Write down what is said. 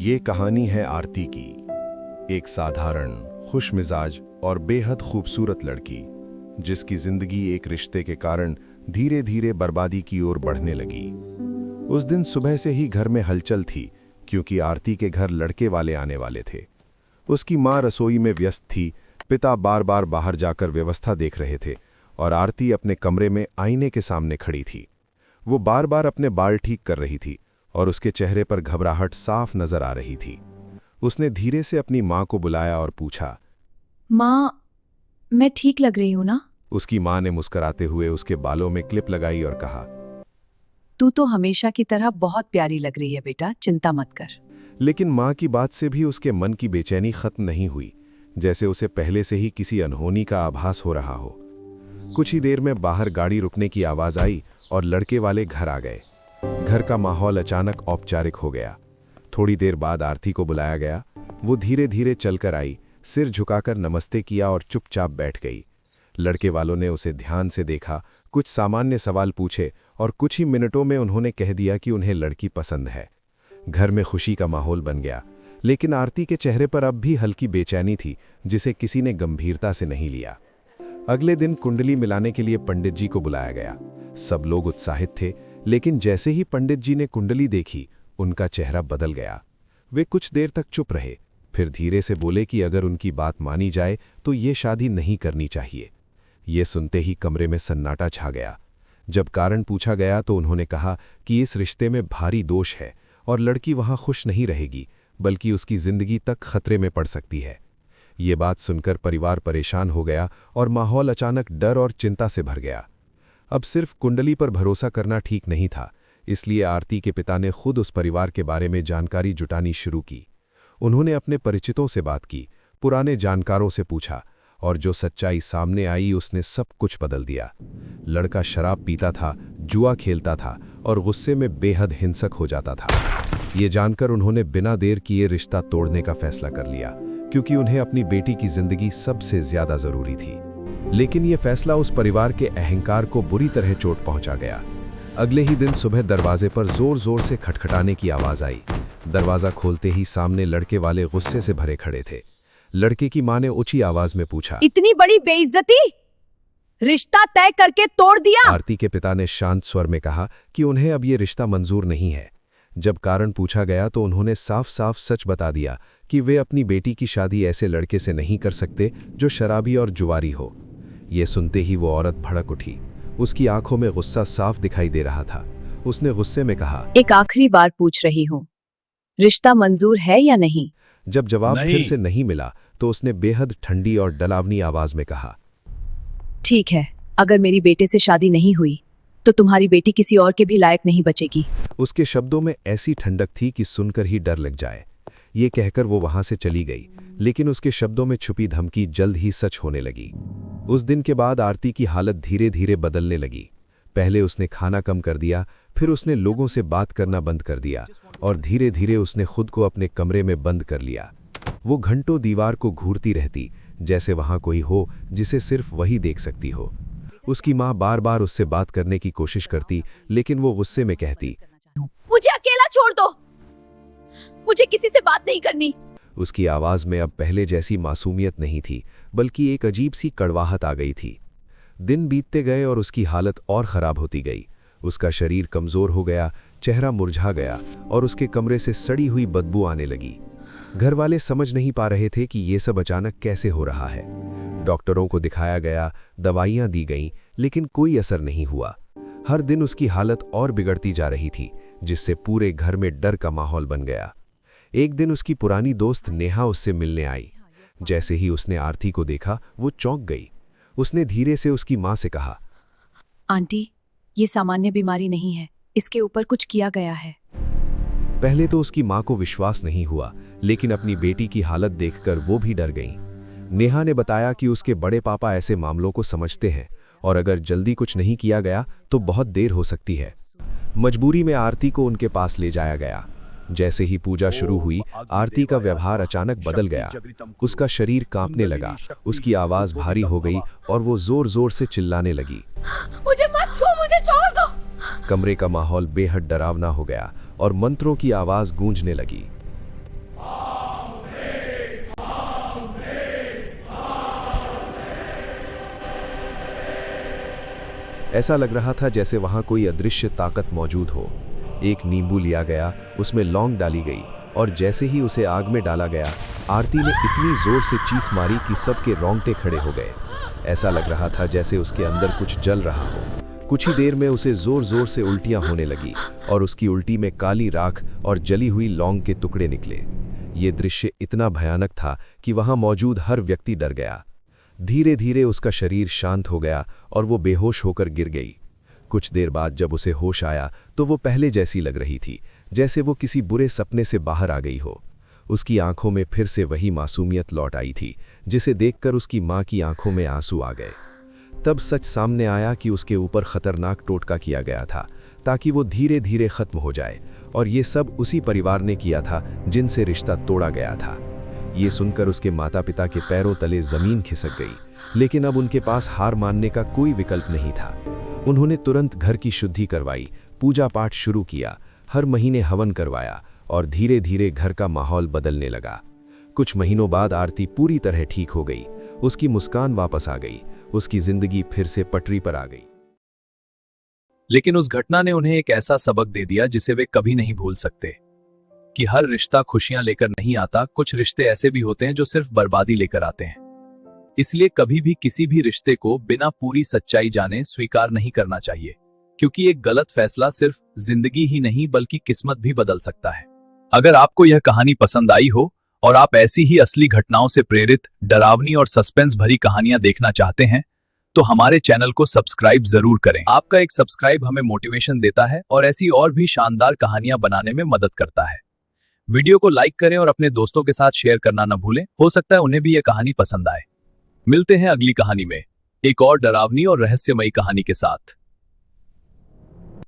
ये कहानी है आरती की, एक साधारण, खुशमिजाज और बेहद खूबसूरत लड़की, जिसकी जिंदगी एक रिश्ते के कारण धीरे धीरे बर्बादी की ओर बढ़ने लगी। उस दिन सुबह से ही घर में हलचल थी, क्योंकि आरती के घर लड़के वाले आने वाले थे। उसकी माँ रसोई में व्यस्त थी, पिता बार बार बाहर जाकर व्यवस्था देख रहे थे और आरती अपने कमरे में आईने के सामने खड़ी थी। वो बार बार अपने बाल ठीक कर रही थी और उसके चेहरे पर घबराहट साफ नजर आ रही थी। उसने धीरे से अपनी माँ को बुलाया और पूछा, माँ, मैं ठीक लग रही हूँ ना? उसकी माँ ने मुस्कुराते हुए उसके बालों में क्लिप लगाई और कहा, तू तो हमेशा की तरह बहुत प्यारी लग रही है बेटा, चिंता मत कर। लेकिन माँ की बात से भी उसके मन की बेचैनी खत्म नहीं हुई, जैसे उसे पहले से ही किसी अनहोनी का आभास हो रहा हो। कुछ ही देर में बाहर गाड़ी रुकने की आवाज आई और लड़के वाले घर आ गए। घर का माहौल अचानक औपचारिक हो गया। थोड़ी देर बाद आरती को बुलाया गया। वो धीरे धीरे चलकर आई, सिर झुकाकर नमस्ते किया और चुपचाप बैठ गई। लड़के वालों ने उसे ध्यान से देखा, कुछ सामान्य सवाल पूछे और कुछ ही मिनटों में उन्होंने कह दिया कि उन्हें लड़की पसंद है। घर में खुशी का माहौल बन गया, लेकिन आरती के चेहरे पर अब भी हल्की बेचैनी थी, जिसे किसी ने गंभीरता से नहीं लिया। अगले दिन कुंडली मिलाने के लिए पंडित जी को बुलाया गया। सब लोग उत्साहित थे, लेकिन जैसे ही पंडित जी ने कुंडली देखी, उनका चेहरा बदल गया। वे कुछ देर तक चुप रहे, फिर धीरे से बोले कि अगर उनकी बात मानी जाए तो ये शादी नहीं करनी चाहिए। ये सुनते ही कमरे में सन्नाटा छा गया। जब कारण पूछा गया तो उन्होंने कहा कि इस रिश्ते में भारी दोष है और लड़की वहां खुश नहीं रहेगी, बल्कि उसकी जिंदगी तक खतरे में पड़ सकती है। ये बात सुनकर परिवार परेशान हो गया और माहौल अचानक डर और चिंता से भर गया। अब सिर्फ कुंडली पर भरोसा करना ठीक नहीं था, इसलिए आरती के पिता ने खुद उस परिवार के बारे में जानकारी जुटानी शुरू की। उन्होंने अपने परिचितों से बात की, पुराने जानकारों से पूछा, और जो सच्चाई सामने आई उसने सब कुछ बदल दिया। लड़का शराब पीता था, जुआ खेलता था और गुस्से में बेहद हिंसक हो जाता था। ये जानकर उन्होंने बिना देर किए रिश्ता तोड़ने का फैसला कर लिया, क्योंकि उन्हें अपनी बेटी की जिंदगी सबसे ज्यादा जरूरी थी। लेकिन यह फैसला उस परिवार के अहंकार को बुरी तरह चोट पहुंचा गया। अगले ही दिन सुबह दरवाजे पर जोर जोर से खटखटाने की आवाज आई। दरवाजा खोलते ही सामने लड़के वाले गुस्से से भरे खड़े थे। लड़के की मां ने ऊंची आवाज में पूछा, इतनी बड़ी बेइज्जती, रिश्ता तय करके तोड़ दिया? आरती के पिता ने शांत स्वर में कहा कि उन्हें अब ये रिश्ता मंजूर नहीं है। जब कारण पूछा गया तो उन्होंने साफ साफ सच बता दिया कि वे अपनी बेटी की शादी ऐसे लड़के से नहीं कर सकते जो शराबी और जुआरी हो। ये सुनते ही वो औरत भड़क उठी। उसकी आंखों में गुस्सा साफ दिखाई दे रहा था। उसने गुस्से में कहा, एक आखिरी बार पूछ रही हूँ, रिश्ता मंजूर है या नहीं? जब जवाब फिर से नहीं मिला तो उसने बेहद ठंडी और डरावनी आवाज में कहा, ठीक है, अगर मेरी बेटे से शादी नहीं हुई तो तुम्हारी बेटी किसी और के भी लायक नहीं बचेगी। उसके शब्दों में ऐसी ठंडक थी कि सुनकर ही डर लग जाए। ये कहकर वो वहां से चली गई, लेकिन उसके शब्दों में छुपी धमकी जल्द ही सच होने लगी। उस दिन के बाद आरती की हालत धीरे धीरे बदलने लगी। पहले उसने खाना कम कर दिया, फिर उसने लोगों से बात करना बंद कर दिया और धीरे धीरे उसने खुद को अपने कमरे में बंद कर लिया। वो घंटों दीवार को घूरती रहती, जैसे वहां कोई हो जिसे सिर्फ वही देख सकती हो। उसकी माँ बार बार उससे बात करने की कोशिश करती, लेकिन वो गुस्से में कहती, मुझे अकेला छोड़ दो, मुझे किसी से बात नहीं करनी। उसकी आवाज में अब पहले जैसी मासूमियत नहीं थी, बल्कि एक अजीब सी कड़वाहट आ गई थी। दिन बीतते गए और उसकी हालत और खराब होती गई। उसका शरीर कमजोर हो गया, चेहरा मुरझा गया और उसके कमरे से सड़ी हुई बदबू आने लगी। घर वाले समझ नहीं पा रहे थे कि ये सब अचानक कैसे हो रहा है। डॉक्टरों को दिखाया गया, दवाइयां दी गईं, लेकिन कोई असर नहीं हुआ। हर दिन उसकी हालत और बिगड़ती जा रही थी, जिससे पूरे घर में डर का माहौल बन गया। एक दिन उसकी पुरानी दोस्त नेहा उससे मिलने आई। जैसे ही उसने आरती को देखा, वो चौंक गई। उसने धीरे से उसकी माँ से कहा, आंटी, ये सामान्य बीमारी नहीं है, इसके ऊपर कुछ किया गया है। पहले तो उसकी माँ को विश्वास नहीं हुआ, लेकिन अपनी बेटी की हालत देखकर वो भी डर गईं। नेहा ने बताया कि उसके बड़े पापा ऐसे मामलों को समझते हैं और अगर जल्दी कुछ नहीं किया गया तो बहुत देर हो सकती है। मजबूरी में आरती को उनके पास ले जाया गया। जैसे ही पूजा शुरू हुई, आरती का व्यवहार अचानक बदल गया। उसका शरीर कांपने लगा, उसकी आवाज भारी हो गई और वो जोर जोर से चिल्लाने लगी, मुझे मत छू, मुझे छोड़ दो। कमरे का माहौल बेहद डरावना हो गया और मंत्रों की आवाज गूंजने लगी। ऐसा लग रहा था जैसे वहां कोई अदृश्य ताकत मौजूद हो। एक नींबू लिया गया, उसमें लौंग डाली गई और जैसे ही उसे आग में डाला गया, आरती ने इतनी जोर से चीख मारी कि सबके रोंगटे खड़े हो गए। ऐसा लग रहा था जैसे उसके अंदर कुछ जल रहा हो। कुछ ही देर में उसे जोर जोर से उल्टियां होने लगी और उसकी उल्टी में काली राख और जली हुई लौंग के टुकड़े निकले। ये दृश्य इतना भयानक था कि वहां मौजूद हर व्यक्ति डर गया। धीरे धीरे उसका शरीर शांत हो गया और वो बेहोश होकर गिर गई। कुछ देर बाद जब उसे होश आया तो वो पहले जैसी लग रही थी, जैसे वो किसी बुरे सपने से बाहर आ गई हो। उसकी आंखों में फिर से वही मासूमियत लौट आई थी, जिसे देखकर उसकी मां की आंखों में आंसू आ गए। तब सच सामने आया कि उसके ऊपर खतरनाक टोटका किया गया था ताकि वो धीरे धीरे खत्म हो जाए, और ये सब उसी परिवार ने किया था जिनसे रिश्ता तोड़ा गया था। ये सुनकर उसके माता पिता के पैरों तले जमीन खिसक गई, लेकिन अब उनके पास हार मानने का कोई विकल्प नहीं था। उन्होंने तुरंत घर की शुद्धि करवाई, पूजा पाठ शुरू किया, हर महीने हवन करवाया और धीरे धीरे घर का माहौल बदलने लगा। कुछ महीनों बाद आरती पूरी तरह ठीक हो गई, उसकी मुस्कान वापस आ गई, उसकी जिंदगी फिर से पटरी पर आ गई। लेकिन उस घटना ने उन्हें एक ऐसा सबक दे दिया जिसे वे कभी नहीं भूल सकते, कि हर रिश्ता खुशियां लेकर नहीं आता, कुछ रिश्ते ऐसे भी होते हैं जो सिर्फ बर्बादी लेकर आते हैं। इसलिए कभी भी किसी भी रिश्ते को बिना पूरी सच्चाई जाने स्वीकार नहीं करना चाहिए, क्योंकि एक गलत फैसला सिर्फ जिंदगी ही नहीं बल्कि किस्मत भी बदल सकता है। अगर आपको यह कहानी पसंद आई हो और आप ऐसी ही असली घटनाओं से प्रेरित डरावनी और सस्पेंस भरी कहानियां देखना चाहते हैं तो हमारे चैनल को सब्सक्राइब जरूर करें। आपका एक सब्सक्राइब हमें मोटिवेशन देता है और ऐसी और भी शानदार कहानियां बनाने में मदद करता है। वीडियो को लाइक करें और अपने दोस्तों के साथ शेयर करना न भूलें, हो सकता है उन्हें भी यह कहानी पसंद आए। मिलते हैं अगली कहानी में एक और डरावनी और रहस्यमयी कहानी के साथ।